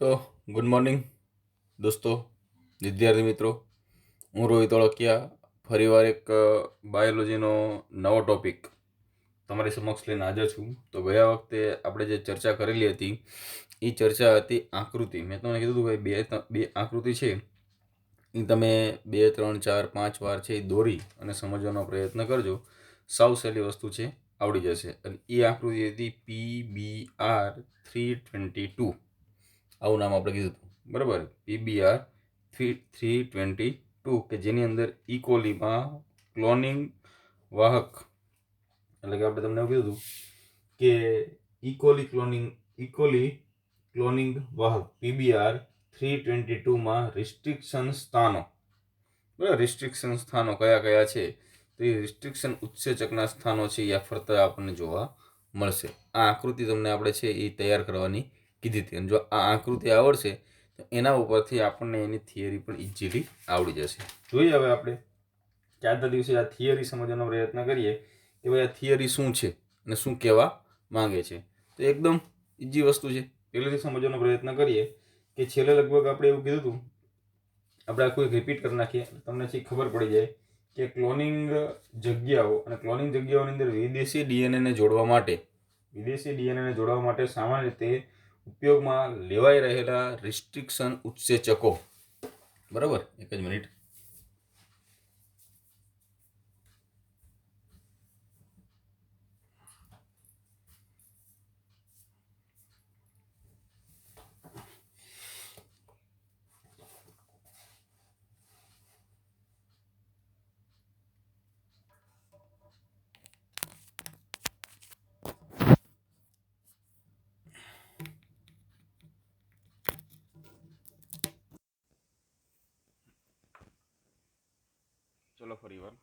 તો good morning દોસ્તો, વિદ્યાર્થી મિત્રો. હું રોહિત ઓળકિયા ફરીવાર એક બાયોલોજીનો નવો ટોપિક તમારી સમક્ષ લઈને હાજર છું. તો ગયા વખતે આપણે જે ચર્ચા કરેલી હતી એ ચર્ચા હતી આકૃતિ. મેં તમને કીધું હતું ભાઈ બે આકૃતિ છે એ તમે 2 3 4 5 વાર છે એ દોરી અને સમજવાનો પ્રયત્ન કરજો. સાવ સહેલી વસ્તુ છે, આવડી જશે. અને એ આકૃતિ હતી PBR 322. આવું નામ આપણે કીધું હતું, બરાબર. PBR 322 કે જેની અંદર ઇકોલીમાં ક્લોનિંગ વાહક, એટલે કે આપણે તમને એવું કીધું હતું કે ઇકોલી ક્લોનિંગ વાહક PBR 322માં રિસ્ટ્રિક્શન સ્થાનો, બરાબર. રિસ્ટ્રિક્શન સ્થાનો કયા કયા છે? તો એ રિસ્ટ્રિક્શન ઉત્સેચકના સ્થાનો છે એ ફરતા આપણને જોવા મળશે. આ આકૃતિ તમને આપણે છે એ તૈયાર કરવાની કીધી હતી. અને જો આ આકૃતિ આવડશે તો એના ઉપરથી આપણને એની થિયરી પણ ઇઝીલી આવડી જશે. જોઈએ હવે આપણે કે આજના દિવસે આ થિયરી સમજવાનો પ્રયત્ન કરીએ કે ભાઈ આ થિયરી શું છે અને શું કહેવા માંગે છે. તો એકદમ ઇઝી વસ્તુ છે. પહેલેથી સમજવાનો પ્રયત્ન કરીએ કે છેલ્લે લગભગ આપણે એવું કીધું હતું, આપણે આખું રિપીટ કરી નાખીએ, તમને ખબર પડી જાય કે ક્લોનિંગ જગ્યાઓ અને ક્લોનિંગ જગ્યાઓની અંદર વિદેશી ડીએનએને જોડવા માટે સામાન્ય રીતે ઉપયોગમાં લેવાઈ રહેલા રિસ્ટ્રિક્શન ઉત્સેચકો, બરાબર. એક જ મિનિટ. ચલો ફરી વાર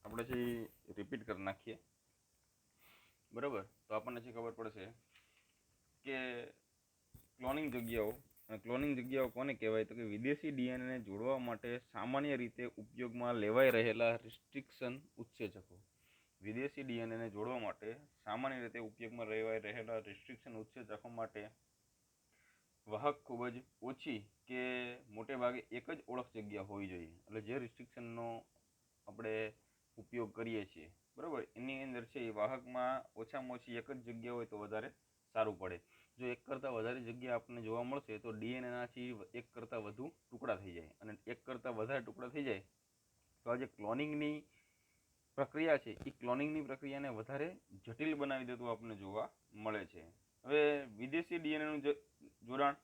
આપણે જે રિપીટ કરી નાખીએ, બરાબર. તો આપણને જે ખબર પડશે કે ક્લોનિંગ જગ્યાઓ કોને કહેવાય? તો કે વિદેશી ડીએનએને જોડવા માટે સામાન્ય રીતે ઉપયોગમાં લેવાઈ રહેલા રિસ્ટ્રિક્શન ઉત્સેચકો. વિદેશી ડીએનએને જોડવા માટે સામાન્ય રીતે ઉપયોગમાં લેવાઈ રહેલા રિસ્ટ્રિક્શન ઉત્સેચકો માટે વાહક ખૂબ જ ઓછી કે મોટે ભાગે એક જ ઓળખ જગ્યા હોવી જોઈએ. એટલે જે રિસ્ટ્રિક્શનનો આપણે ઉપયોગ કરીએ છીએ, બરાબર, એની અંદર છે એ વાહકમાં ઓછામાં ઓછી એક જ જગ્યા હોય તો વધારે સારું પડે. જો એક કરતાં વધારે જગ્યા આપણને જોવા મળશે તો ડીએનએનાથી એક કરતાં વધુ ટુકડા થઈ જાય, અને એક કરતાં વધારે ટુકડા થઈ જાય તો આ જે ક્લોનિંગની પ્રક્રિયા છે એ ક્લોનિંગની પ્રક્રિયાને વધારે જટિલ બનાવી દેતું આપણને જોવા મળે છે. હવે વિદેશી ડીએનએનું જોડાણ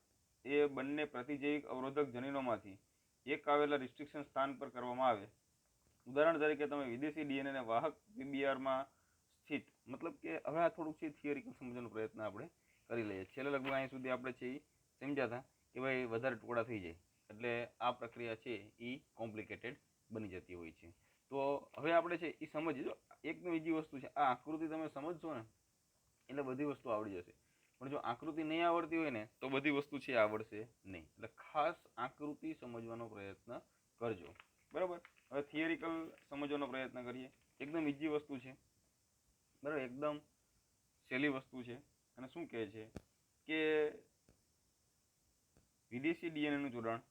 એ બંને પ્રતિજૈવિક અવરોધક જનીનોમાંથી એક આવેલા રિસ્ટ્રિક્શન સ્થાન પર કરવામાં આવે. ઉદાહરણ તરીકે તમે વિદેશી ડીએનએને વાહક પીબીઆરમાં સ્થિત, મતલબ કે હવે આ થોડુંક છે થિયરિકલ સમજવાનો પ્રયત્ન આપણે કરી લઈએ. છેલ્લે લગભગ અહીં સુધી આપણે છે એ સમજ્યા હતા કે ભાઈ વધારે ટુકડા થઈ જાય એટલે આ પ્રક્રિયા છે એ કોમ્પ્લિકેટેડ બની જતી હોય છે. તો હવે આપણે છે એ સમજીએ. એકદમ બીજી વસ્તુ છે, આ આકૃતિ તમે સમજશો ને એટલે બધી વસ્તુ આવડી જશે. પણ જો આકૃતિ નહીં આવડતી હોય ને તો બધી વસ્તુ છે આવડશે નહીં. એટલે ખાસ આકૃતિ સમજવાનો પ્રયત્ન કરજો, બરાબર. હવે થિયરિકલ સમજવાનો પ્રયત્ન કરીએ. એકદમ ઇઝી વસ્તુ છે, બરાબર, એકદમ સહેલી વસ્તુ છે. અને શું કહે છે કે વિદેશી ડીએનએનું જોડાણ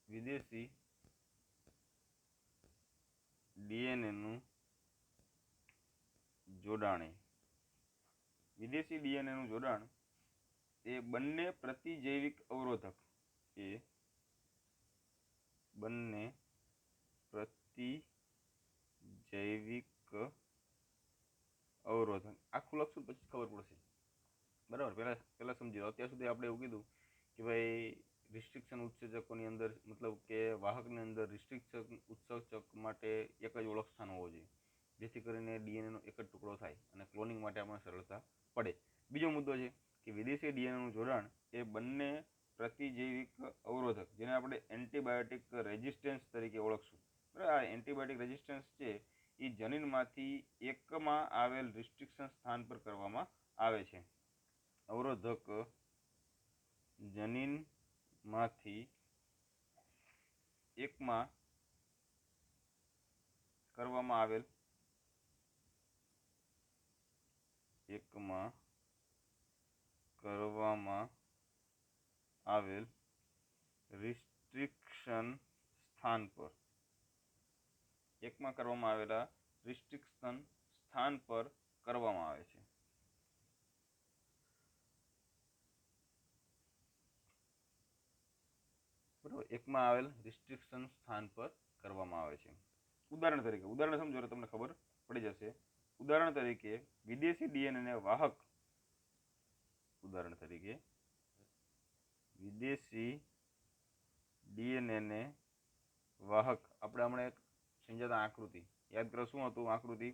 વિદેશી ડીએનએનું જોડાણ એ બંને પ્રતિજૈવિક અવરોધક આખું લખશું પછી ખબર પડશે, બરાબર. પહેલા સમજી લો. અત્યાર સુધી આપણે એવું કીધું કે ભાઈ રિસ્ટ્રિક્શન ઉત્સેચકોની અંદર, મતલબ કે વાહકની અંદર રિસ્ટ્રિક્શન ઉત્સેચક માટે એક જ ઓળખ સ્થાન હોવો જોઈએ, જેથી કરીને ડીએનએનો એક જ ટુકડો થાય અને ક્લોનિંગ માટે આપણને સરળતા પડે. બીજો મુદ્દો છે કે વિદેશી ડીએનએનું જોડાણ એ બંને પ્રતિજૈવિક અવરોધક, જેને આપણે એન્ટીબાયોટિક રેઝિસ્ટન્સ તરીકે ઓળખશું, બરાબર. આ એન્ટીબાયોટિક રેઝિસ્ટન્સ છે એ જનીનમાંથી એકમાં આવેલ રિસ્ટ્રિક્શન સ્થાન પર કરવામાં આવે છે. અવરોધક જનીનમાંથી એકમાં કરવામાં આવેલ કરવામાં આવેલ રિસ્ટ્રિક્શન સ્થાન પર, એકમાં કરવામાં આવેલા રિસ્ટ્રિક્શન સ્થાન પર કરવામાં આવે છે. બરાબર, એકમાં આવેલ રિસ્ટ્રિક્શન સ્થાન પર કરવામાં આવે છે. ઉદાહરણ સમજો એટલે તમને ખબર પડી જશે. ઉદાહરણ તરીકે વિદેશી ડીએનએ વાહક, ઉદાહરણ તરીકે વિદેશી ડીએનએ વાહક, આપણે હમણાં એક સમજાતા આકૃતિ યાદ કરો. શું હતું આકૃતિ?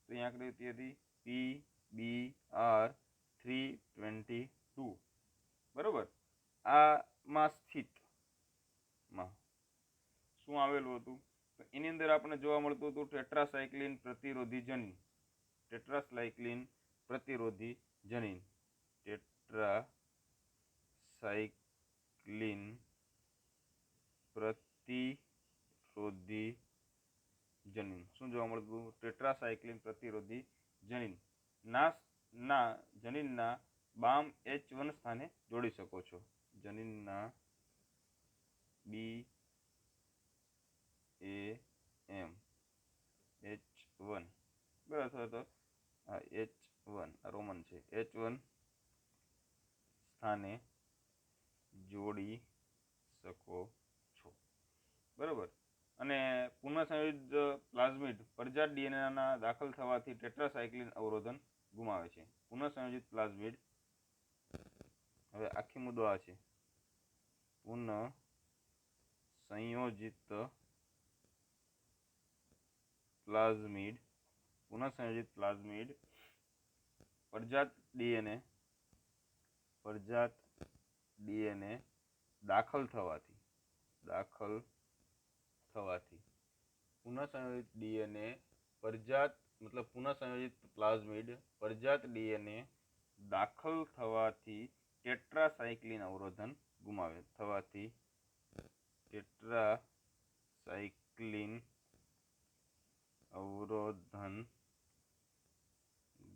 તો અહીં આકૃતિ હતી PBr322. બરોબર, આમાં સ્થિતમાં શું આવેલું હતું? તો એની અંદર આપણને જોવા મળતું હતું ટેટ્રાસાયક્લિન પ્રતિરોધી જનીન. ટેટ્રાસાયક્લિન પ્રતિરોધી જનીન, ટેટ્રાસાયક્લિન પ્રતિરોધી જનીન. શું જોવા મળતું? ટેટ્રાસાયક્લિન પ્રતિરોધી જનીન ના જનીનના બામ H1 સ્થાને જોડી શકો છો. જનીનના BAM H1 બરાબર, અથવા તો H1 આ રોમન છે, H1 સ્થાને જોડી શકો છો. બરાબર. અને પુનઃસંયોજિત પ્લાઝમિડ પરજાત ડીએનએના દાખલ થવાથી ટેટ્રાસાયક્લિન અવરોધન ગુમાવે છે. પુનઃસંયોજિત પ્લાઝમિડ, હવે આખી મુદ્દો આ છે, પુનઃસંયોજિત પ્લાઝમિડ પરજાત ડીએનએ દાખલ થવાથી પુનઃસંયોજિત ડીએનએ પુનઃસંયોજિત પ્લાઝમિડ પરજાત ડીએનએ દાખલ થવાથી ટેટ્રાસાયક્લિન અવરોધન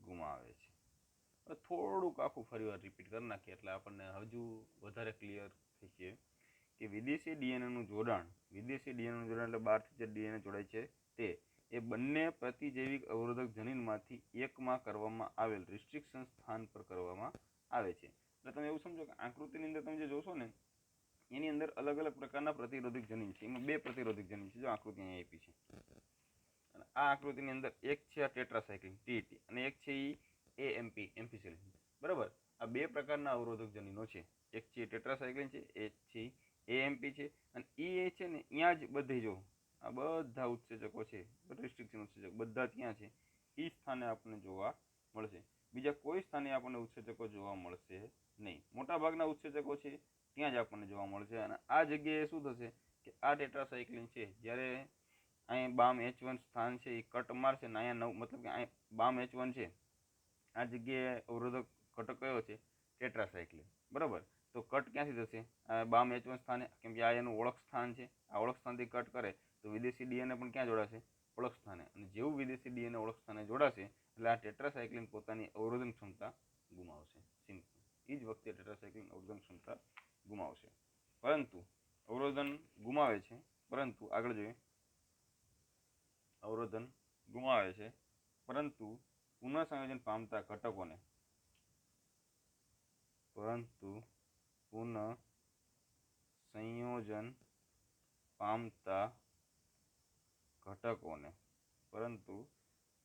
ગુમાવે છે. થોડુંક આખું ફરીવાર રિપીટ કરી નાખીએ એટલે આપણને હજુ વધારે ક્લિયર થઈ છે કે વિદેશી ડીએનએનું જોડાણ એટલે બહારથી જે ડીએનએ જોડાય છે તે એ બંને પ્રતિજૈવિક અવરોધક જનીનમાંથી એકમાં કરવામાં આવેલ રિસ્ટ્રિક્શન સ્થાન પર કરવામાં આવે છે. એટલે તમે એવું સમજો કે આકૃતિની અંદર તમે જે જોશો ને એની અંદર અલગ અલગ પ્રકારના પ્રતિરોધક જનીન છે. એમાં બે પ્રતિરોધક જનીન છે, જો આકૃતિ અહીં આપી છે. અને આ આકૃતિની અંદર એક છે આ ટેટ્રાસાયક્લિન TT અને એક છે એમ્ફીસિલિન. બરાબર, આ બે પ્રકારના અવરોધક જનીનો છે. એક છે ટેટ્રાસાયક્લિન છે, એક છે AMP છે. અને એ છે ને અહીંયા જ બધે જો આ બધા ઉત્સેચકો છે, રિસ્ટ્રિક્શન ઉત્સેચક બધા ત્યાં છે, એ સ્થાને આપણને જોવા મળશે. બીજા કોઈ સ્થાને આપણને ઉત્સેચકો જોવા મળશે નહીં. મોટાભાગના ઉત્સેચકો છે ત્યાં જ આપણને જોવા મળશે. અને આ જગ્યાએ શું થશે કે આ ટેટ્રાસાયક્લિન છે, જ્યારે અહીં બામ H1 સ્થાન છે એ કટ મારશે ને અહીંયા મતલબ કે અહીં બામ H1 છે, આ જગ્યાએ અવરોધક ઘટક કયો છે? ટેટ્રાસાયક્લિન. બરાબર, તો કટ ક્યાંથી થશે? બામ H1 સ્થાને, કેમ કે આ એનું ઓળખ સ્થાન છે. આ ઓળખ સ્થાનથી કટ કરે તો વિદેશી ડીએનએ પણ ક્યાં જોડાશે? ઓળખ સ્થાને. અને જેવું વિદેશી ડીએનએ ઓળખ સ્થાને જોડાશે એટલે આ ટેટ્રાસાયક્લિન પોતાની અવરોધન ક્ષમતા ગુમાવશે. સિમ્પલ. એ જ વખતે ટેટ્રાસાયક્લિન અવરોધન ક્ષમતા ગુમાવશે. પરંતુ અવરોધન ગુમાવે છે, પરંતુ આગળ જોઈએ, અવરોધન ગુમાવે છે પરંતુ પુનઃસંયોજન પામતા ઘટકોને પરંતુ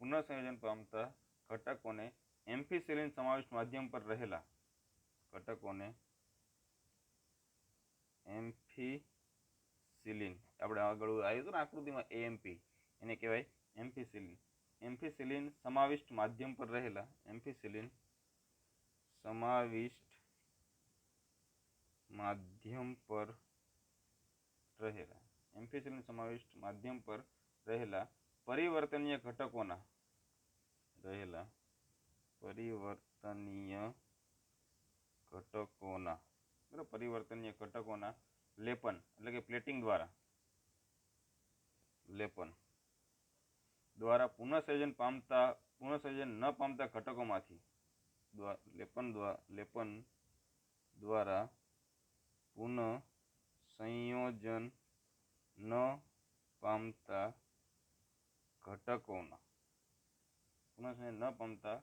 પુનઃસંયોજન પામતા ઘટકોને એમ્ફીસિલિન સમાવિષ્ટ માધ્યમ પર રહેલા એમ્ફીસિલિન, આપણે આગળ આવ્યું હતું ને આકૃતિમાં AMP, એને કહેવાય એમ્ફીસિલિન. એમ્ફીસિલિન સમાવિષ્ટ માધ્યમ પર રહેલા એમ્ફીસિલિન સમાવિષ્ટ માધ્યમ પર રહેલા પરિવર્તનીય ઘટકોના લેપન એટલે કે પ્લેટિંગ દ્વારા પુનઃસંયોજન ન પામતા ઘટકોમાંથી લેપન દ્વારા પુનઃ સંયોજન ન પામતા ઘટકોના પુનઃસંયોજન ન પામતા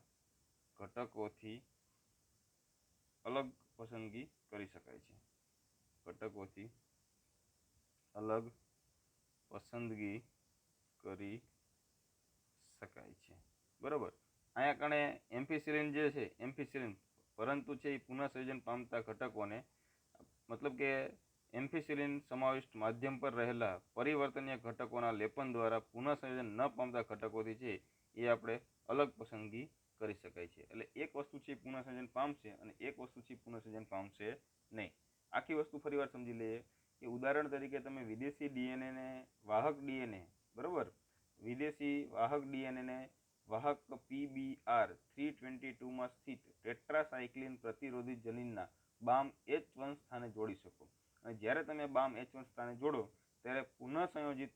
ઘટકોથી અલગ પસંદગી કરી શકાય છે. ઘટકોથી અલગ પસંદગી કરી શકાય છે. બરાબર. અહીંયા કણે એમ્ફીસિલિન જે છે એમ્ફીસિલિન પરંતુ છે એ પુનઃસંયોજન પામતા ઘટકોને મતલબ કે એમ્ફીસિલિન સમાવિષ્ટ માધ્યમ પર રહેલા પરિવર્તનીય ઘટકોના લેપન દ્વારા પુનઃસંયોજન ન પામતા ઘટકોથી છે એ આપણે અલગ પસંદગી કરી શકાય છે. એટલે એક વસ્તુ છે પુનઃસંયોજન પામશે અને એક વસ્તુ છે પુનઃસંયોજન પામશે નહીં. આખી વસ્તુ ફરીવાર સમજી લઈએ કે ઉદાહરણ તરીકે તમે વિદેશી ડીએનએને વાહક ડીએનએ બરાબર વિદેશી વાહક ડીએનએને વાહક PBR322માં સ્થિત ટેટ્રાસાયક્લિન પ્રતિરોધી જનીનના બામ H1 સ્થાને જોડી શકો. અને જ્યારે તમે બામ H1 સ્થાને જોડો ત્યારે પુનઃસંયોજિત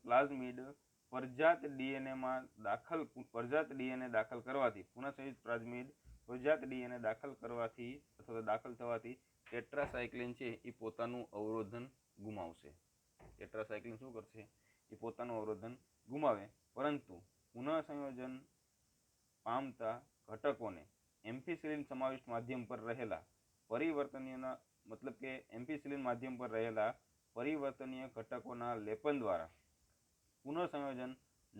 પ્લાઝમિડ પરજાત ડીએનએ દાખલ કરવાથી અથવા દાખલ થવાથી ટેટ્રાસાયક્લિન છે એ પોતાનું અવરોધન ગુમાવશે. ટેટ્રાસાયક્લિન શું કરશે એ પોતાનું અવરોધન ગુમાવે, પરંતુ પુનઃસંયોજન પામતા ઘટકોને એમ્ફીસિલિન સમાવિષ્ટ માધ્યમ પર રહેલા પરિવર્તનીય ઘટકોના લેપન દ્વારા પુનઃસંયોજન ન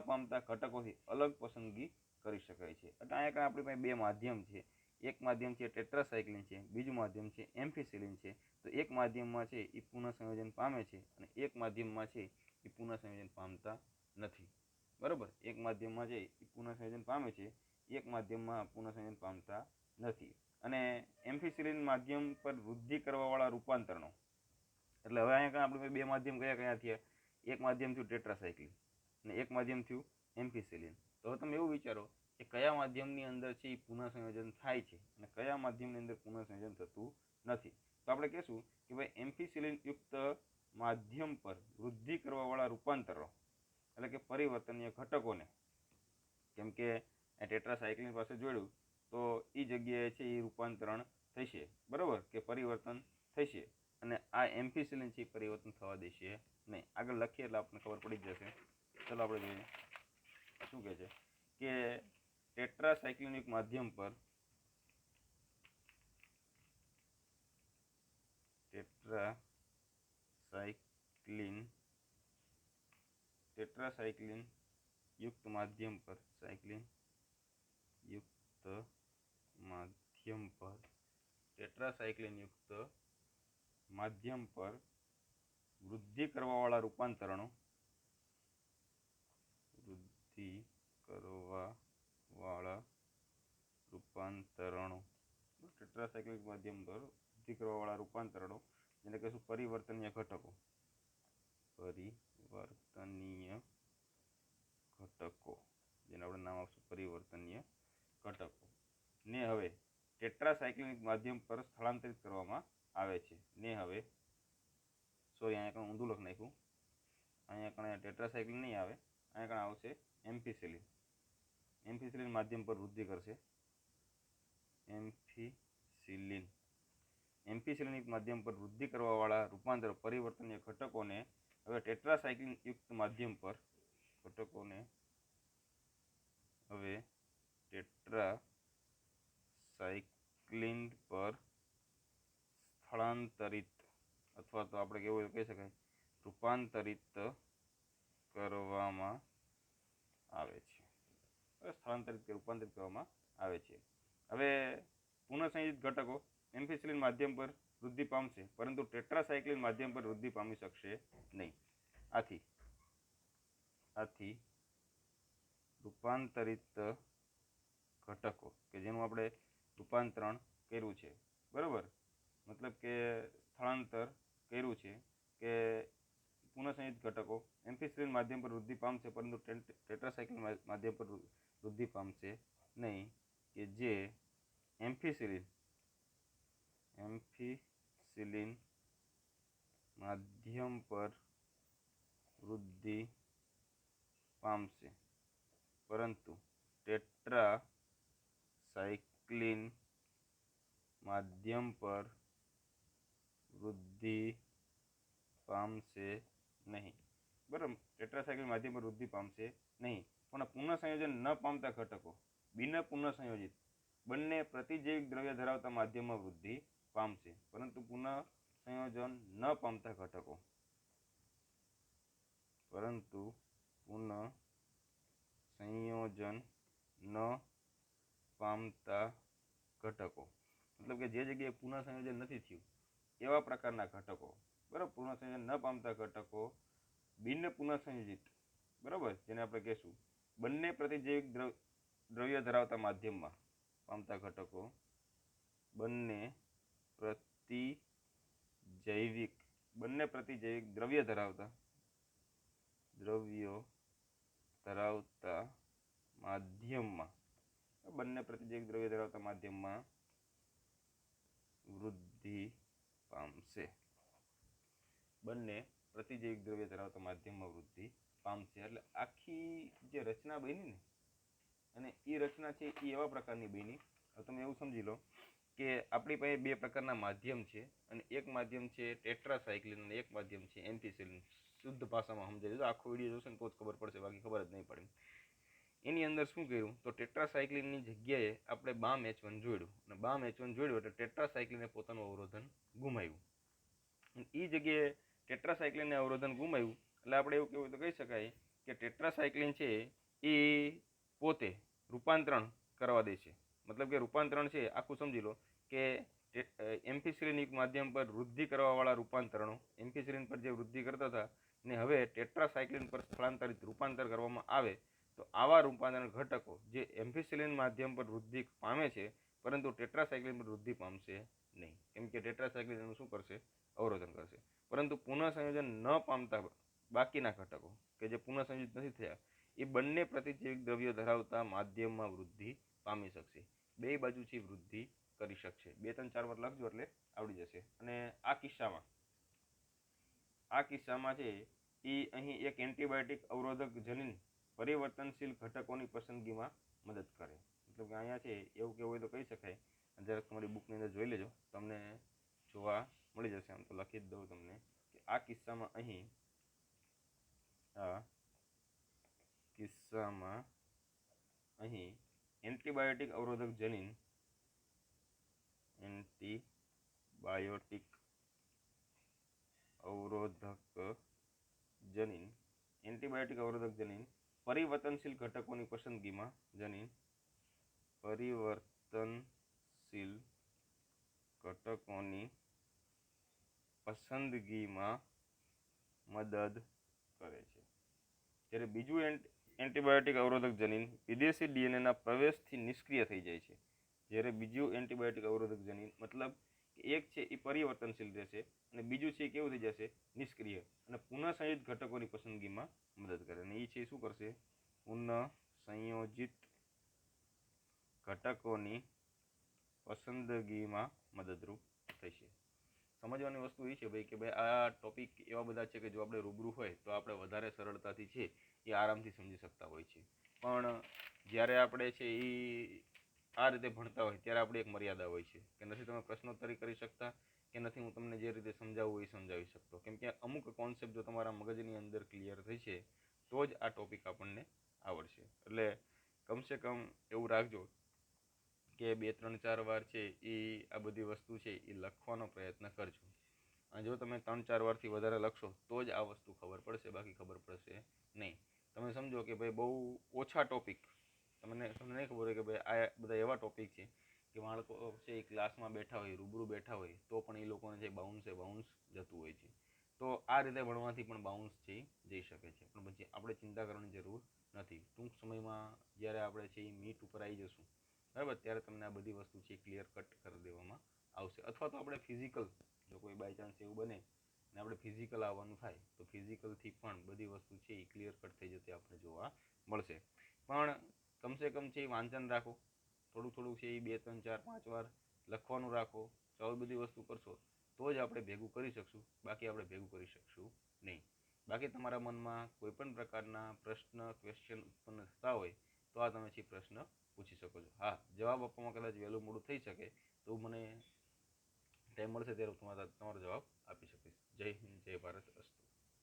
પામતા ઘટકોથી અલગ પસંદગી કરી શકાય છે. એટલે અહીંયા આપણી પાસે બે માધ્યમ છે. એક માધ્યમ છે ટેટ્રાસાયક્લિન છે, બીજું માધ્યમ છે એમ્ફીસિલિન છે. તો એક માધ્યમમાં છે એ પુનઃસંયોજન પામે છે અને એક માધ્યમમાં છે એ પુનઃસંયોજન પામતા નથી. બરાબર. એક માધ્યમમાં છે એ પુનઃસંયોજન પામે છે, એક માધ્યમમાં પુનઃસંયોજન પામતા નથી. અને એમ્ફીસિલિન માધ્યમ પર વૃદ્ધિ કરવાવાળા રૂપાંતરણો એટલે હવે અહીંયા આપણે બે માધ્યમ કયા થયા? એક માધ્યમ થયું ટેટ્રાસાયક્લિન અને એક માધ્યમ થયું એમ્ફીસિલિન. તો હવે તમે એવું વિચારો કે કયા માધ્યમની અંદર છે એ પુનઃસંયોજન થાય છે અને કયા માધ્યમની અંદર પુનઃસંયોજન થતું નથી. તો આપણે કહેશું કે ભાઈ એમ્ફીસિલિન યુક્ત માધ્યમ પર વૃદ્ધિ કરવાવાળા રૂપાંતરો એટલે કે પરિવર્તનીય ઘટકોને, કેમ કે ટેટ્રાસાયક્લિન પાસે જોડ્યું તો એ જગ્યાએ છે એ રૂપાંતરણ થશે, બરાબર, કે પરિવર્તન થશે. અને આ એમ્ફીસિલિન છે પરિવર્તન થવા દેશે નહીં. આગળ લખીએ એટલે આપણને ખબર પડી જશે. ચલો આપણે જોઈએ શું કહે છે કે ટેટ્રાસાયક્લિનિક માધ્યમ પર ટેટ્રાસાયક્લિન યુક્ત માધ્યમ પર વૃદ્ધિ કરવાવાળા રૂપાંતરણો ટેટ્રાસાયક્લિક માધ્યમ પર વૃદ્ધિ કરવાવાળા રૂપાંતરણો જેને કહેશું પરિવર્તનીય ઘટકો જેને આપણે નામ આપશું પરિવર્તનીય ઘટકો ને હવે ટેટ્રાસાયક્લિનિક માધ્યમ પર સ્થળાંતરિત કરવામાં આવે છે. અહીંયા ઊંધું લખી નાખ્યું. અહીંયા કણે ટેટ્રાસાયક્લિન નહીં આવે, અહીંયા કણે આવશે એમ્ફીસિલિન. એમ્ફીસિલિન માધ્યમ પર વૃદ્ધિ કરશે. એમ્ફીસિલિનિક માધ્યમ પર વૃદ્ધિ કરવાવાળા રૂપાંતર પરિવર્તનીય ઘટકોને હવે ટેટ્રાસાયક્લિન યુક્ત માધ્યમ પર સ્થળાંતરિત અથવા તો આપણે કેવું કહી શકાય રૂપાંતરિત કરવામાં આવે છે. રૂપાંતરિત કરવામાં આવે છે. હવે પુનઃસંયોજિત ઘટકો એમ્ફીસિલિન માધ્યમ પર વૃદ્ધિ પામશે, પરંતુ ટેટ્રાસાયક્લિન માધ્યમ પર વૃદ્ધિ પામી શકશે નહીં. આથી રૂપાંતરિત ઘટકો કે જેનું આપણે રૂપાંતરણ કર્યું છે, બરાબર, મતલબ કે સ્થળાંતર કર્યું છે કે પુનઃસંયોજિત ઘટકો એમ્ફીસિલિન માધ્યમ પર વૃદ્ધિ પામશે, પરંતુ ટેટ્રાસાયક્લિન માધ્યમ પર વૃદ્ધિ પામશે નહીં, કે જે એમ્ફીસિલિન માધ્યમ પર વૃદ્ધિ પામશે, પરંતુ ટેટ્રાસાયક્લિન માધ્યમ પર વૃદ્ધિ પામશે નહીં. બરાબર, ટેટ્રાસાયક્લિન માધ્યમ પર વૃદ્ધિ પામશે નહીં. પણ પુનઃસંયોજન ન પામતા ઘટકો બિન પુનઃસંયોજિત બંને પ્રતિજૈવિક દ્રવ્ય ધરાવતા માધ્યમમાં વૃદ્ધિ પામશે, પરંતુ પુનઃસંયોજન ન પામતા ઘટકો મતલબ કે જે જગ્યાએ પુનઃસંયોજન નથી થયું એવા પ્રકારના ઘટકો, બરાબર, પુનઃસંયોજન ન પામતા ઘટકો બિન પુનઃસંયોજિત, બરાબર, જેને આપણે કહેશું બંને પ્રતિજૈવિક દ્રવ્ય ધરાવતા માધ્યમમાં પામતા ઘટકો બંને પ્રતિજૈવિક દ્રવ્યો ધરાવતા માધ્યમમાં વૃદ્ધિ પામશે. એટલે આખી જે રચના બની ને, અને એ રચના છે એ એવા પ્રકારની બની, તમે એવું સમજી લો કે આપણી પાસે બે પ્રકારના માધ્યમ છે, અને એક માધ્યમ છે ટેટ્રાસાયક્લિન અને એક માધ્યમ છે એમ્ફિસિલિન. શુદ્ધ ભાષામાં સમજાવી દો, આખો વિડીયો જોશે ને તો જ ખબર પડશે, બાકી ખબર જ નહીં પડે. એની અંદર શું કર્યું, તો ટેટ્રાસાયક્લિનની જગ્યાએ આપણે બામ H1 જોડ્યું, અને બામ H1 જોડ્યું એટલે ટેટ્રાસાયક્લિને પોતાનું અવરોધન ગુમાવ્યું. એ જગ્યાએ ટેટ્રાસાયક્લિનને અવરોધન ગુમાવ્યું એટલે આપણે એવું કહેવું તો કહી શકાય કે ટેટ્રાસાયક્લિન છે એ પોતે રૂપાંતરણ કરવા દે છે. મતલબ કે રૂપાંતરણ છે આખું સમજી લો કે એમ્ફિસિલિનિક માધ્યમ પર વૃદ્ધિ કરવાવાળા રૂપાંતરણો એમ્ફિસિલિન પર જે વૃદ્ધિ કરતા હતા ને હવે ટેટ્રાસાયક્લિન પર સ્થળાંતરિત રૂપાંતર કરવામાં આવે, તો આવા રૂપાંતરણ ઘટકો જે એમ્ફિસિલિન માધ્યમ પર વૃદ્ધિ પામે છે પરંતુ ટેટ્રાસાયક્લિન પર વૃદ્ધિ પામશે નહીં, કેમ કે ટેટ્રાસાયક્લિન એનું શું કરશે, અવરોધન કરશે. પરંતુ પુનઃસંયોજન ન પામતા બાકીના ઘટકો કે જે પુનઃસંયોજિત નથી થયા એ બંને પ્રતિજૈવિક દ્રવ્યો ધરાવતા માધ્યમમાં વૃદ્ધિ પામી શકશે, બે બાજુથી વૃદ્ધિ કરી શકશે. 2 3 4 વાર લખજો એટલે આવડી જશે. અને આ કિસ્સામાં છે એ અહીં એક એન્ટીબાયોટિક અવરોધક જનીન પરિવર્તનશીલ ઘટકોની પસંદગીમાં મદદ કરે. મતલબ કે અહીંયા છે એવું કેવું હોય તો કહી શકાય, જરાક તમારી બુકની અંદર જોઈ લેજો, તમને જોવા મળી જશે. આમ તો લખી જ દઉં તમને કે આ કિસ્સામાં અહીં એન્ટીબાયોટિક અવરોધક જનીન પરિવર્તનશીલ ઘટકોની પસંદગીમાં મદદ કરે છે. જ્યારે બીજું એન્ટીબાયોટિક અવરોધક જનીન વિદેશી ડીએનએના પ્રવેશથી નિષ્ક્રિય થઈ જાય છે. જ્યારે બીજું એન્ટીબાયોટિક અવરોધક જનીન મતલબ એક છે એ પરિવર્તનશીલ રહેશે અને બીજું છે એ કેવું થઈ જશે, નિષ્ક્રિય, અને પુનઃસંયોજિત ઘટકોની પસંદગીમાં મદદ કરે. અને એ છે શું કરશે, પુનઃસંયોજિત ઘટકોની પસંદગીમાં મદદરૂપ થશે. સમજવાની વસ્તુ એ છે ભાઈ કે ભાઈ આ ટોપિક એવા બધા છે કે જો આપણે રૂબરૂ હોય તો આપણે વધારે સરળતાથી છે એ આરામથી સમજી શકતા હોય છે. પણ જ્યારે આપણે છે એ આ રીતે ભણતા હોય ત્યારે આપણી એક મર્યાદા હોય છે કે નથી તમે પ્રશ્નોત્તરી કરી શકતા કે નથી હું તમને જે રીતે સમજાવું એ સમજાવી શકતો, કેમ કે અમુક કોન્સેપ્ટ જો તમારા મગજની અંદર ક્લિયર થઈ છે તો જ આ ટોપિક આપણને આવડશે. એટલે કમસે કમ એવું રાખજો કે 2 3 4 વાર છે એ આ બધી વસ્તુ છે એ લખવાનો પ્રયત્ન કરજો. અને જો તમે 3 4 વારથી વધારે લખશો તો જ આ વસ્તુ ખબર પડશે, બાકી ખબર પડશે નહીં. તમે સમજો કે ભાઈ બહુ ઓછા ટોપિક તમને નહીં ખબર હોય કે ભાઈ આ બધા એવા ટોપિક છે કે બાળકો છે એ ક્લાસમાં બેઠા હોય, રૂબરૂ બેઠા હોય તો પણ એ લોકોને જે બાઉન્સ જતું હોય છે. તો આ રીતે ભણવાથી પણ બાઉન્સ છે જઈ શકે છે, પણ પછી આપણે ચિંતા કરવાની જરૂર નથી. ટૂંક સમયમાં જ્યારે આપણે છે એ મીટ ઉપર આવી જશું, બરાબર, ત્યારે તમને આ બધી વસ્તુ છે ક્લિયર કટ કરી દેવામાં આવશે. અથવા તો આપણે ફિઝિકલ, જો કોઈ બાય ચાન્સ એવું બને ને આપણે ફિઝિકલ આવવાનું થાય તો ફિઝિકલથી પણ બધી વસ્તુ છે એ ક્લિયર કટ થઈ જતી આપણે જોવા મળશે. પણ કમસે કમ છે એ વાંચન રાખો, થોડું થોડું છે એ 2 3 4 5 વાર લખવાનું રાખો. તો આવી બધી વસ્તુ કરશો તો જ આપણે ભેગું કરી શકશું, બાકી આપણે ભેગું કરી શકશું નહીં. બાકી તમારા મનમાં કોઈ પણ પ્રકારના પ્રશ્ન ક્વેશ્ચન ઉત્પન્ન થતા હોય તો આ તમે પ્રશ્ન પૂછી શકો છો. હા, જવાબ આપવામાં કદાચ વહેલું મોડું થઈ શકે તો મને ટાઈમ મળશે ત્યારે તમારો જવાબ આપી શકીશ. જય હિન્દ, જય ભારત, અસ્તુ.